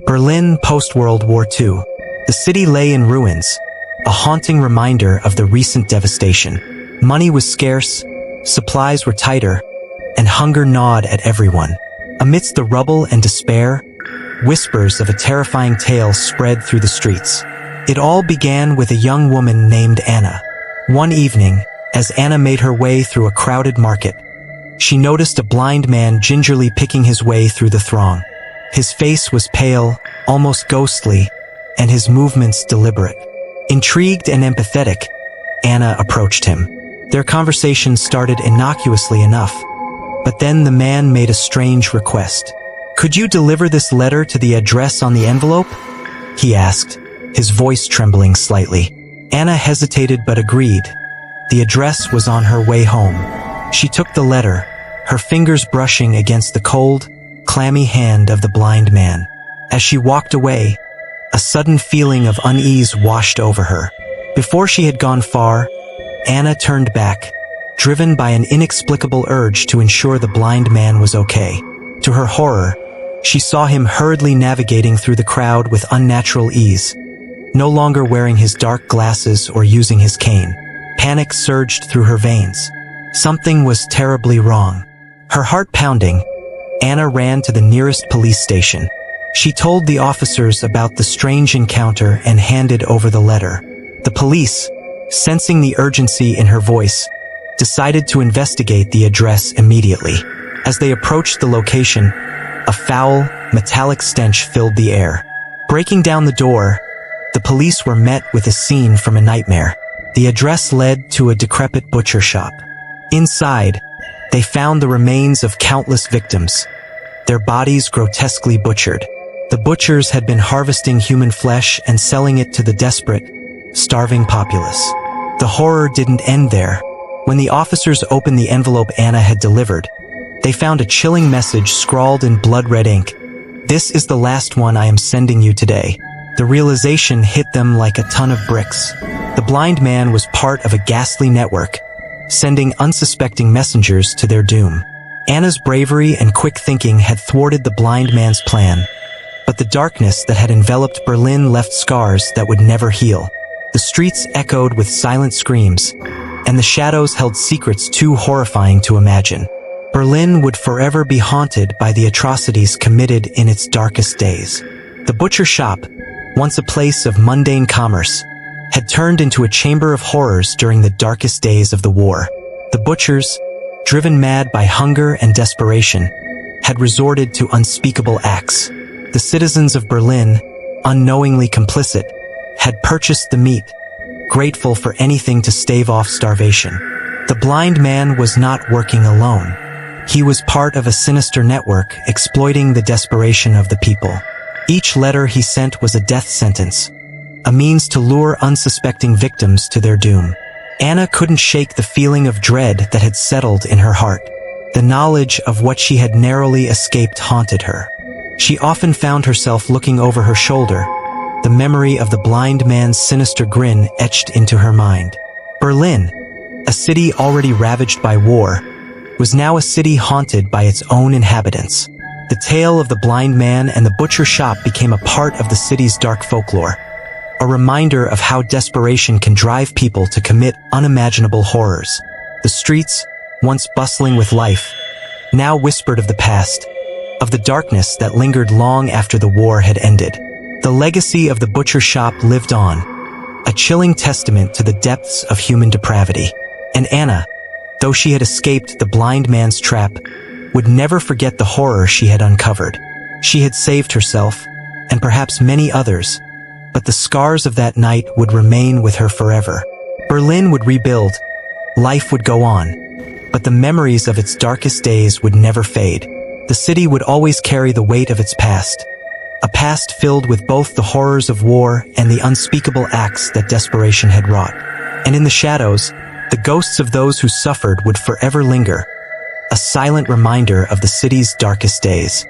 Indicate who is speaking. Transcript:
Speaker 1: Berlin post-World War II. The city lay in ruins, a haunting reminder of the recent devastation. Money was scarce, supplies were tighter, and hunger gnawed at everyone. Amidst the rubble and despair, whispers of a terrifying tale spread through the streets. It all began with a young woman named Anna. One evening, as Anna made her way through a crowded market, she noticed a blind man gingerly picking his way through the throng. His face was pale, almost ghostly, and his movements deliberate. Intrigued and empathetic, Anna approached him. Their conversation started innocuously enough, but then the man made a strange request. "Could you deliver this letter to the address on the envelope?" he asked, his voice trembling slightly. Anna hesitated but agreed. The address was on her way home. She took the letter, her fingers brushing against the cold, clammy hand of the blind man. As she walked away, a sudden feeling of unease washed over her. Before she had gone far, Anna turned back, driven by an inexplicable urge to ensure the blind man was okay. To her horror, she saw him hurriedly navigating through the crowd with unnatural ease, no longer wearing his dark glasses or using his cane. Panic surged through her veins. Something was terribly wrong. Her heart pounding, Anna ran to the nearest police station. She told the officers about the strange encounter and handed over the letter. The police, sensing the urgency in her voice, decided to investigate the address immediately. As they approached the location, a foul, metallic stench filled the air. Breaking down the door, the police were met with a scene from a nightmare. The address led to a decrepit butcher shop. Inside, they found the remains of countless victims, their bodies grotesquely butchered. The butchers had been harvesting human flesh and selling it to the desperate, starving populace. The horror didn't end there. When the officers opened the envelope Anna had delivered, they found a chilling message scrawled in blood-red ink. "This is the last one I am sending you today." The realization hit them like a ton of bricks. The blind man was part of a ghastly network, sending unsuspecting messengers to their doom. Anna's bravery and quick thinking had thwarted the blind man's plan, but the darkness that had enveloped Berlin left scars that would never heal. The streets echoed with silent screams, and the shadows held secrets too horrifying to imagine. Berlin would forever be haunted by the atrocities committed in its darkest days. The butcher shop, once a place of mundane commerce, had turned into a chamber of horrors during the darkest days of the war. The butchers, driven mad by hunger and desperation, had resorted to unspeakable acts. The citizens of Berlin, unknowingly complicit, had purchased the meat, grateful for anything to stave off starvation. The blind man was not working alone. He was part of a sinister network exploiting the desperation of the people. Each letter he sent was a death sentence, a means to lure unsuspecting victims to their doom. Anna couldn't shake the feeling of dread that had settled in her heart. The knowledge of what she had narrowly escaped haunted her. She often found herself looking over her shoulder, the memory of the blind man's sinister grin etched into her mind. Berlin, a city already ravaged by war, was now a city haunted by its own inhabitants. The tale of the blind man and the butcher shop became a part of the city's dark folklore, a reminder of how desperation can drive people to commit unimaginable horrors. The streets, once bustling with life, now whispered of the past, of the darkness that lingered long after the war had ended. The legacy of the butcher shop lived on, a chilling testament to the depths of human depravity. And Anna, though she had escaped the blind man's trap, would never forget the horror she had uncovered. She had saved herself, and perhaps many others, but the scars of that night would remain with her forever. Berlin would rebuild, life would go on, but the memories of its darkest days would never fade. The city would always carry the weight of its past, a past filled with both the horrors of war and the unspeakable acts that desperation had wrought. And in the shadows, the ghosts of those who suffered would forever linger, a silent reminder of the city's darkest days.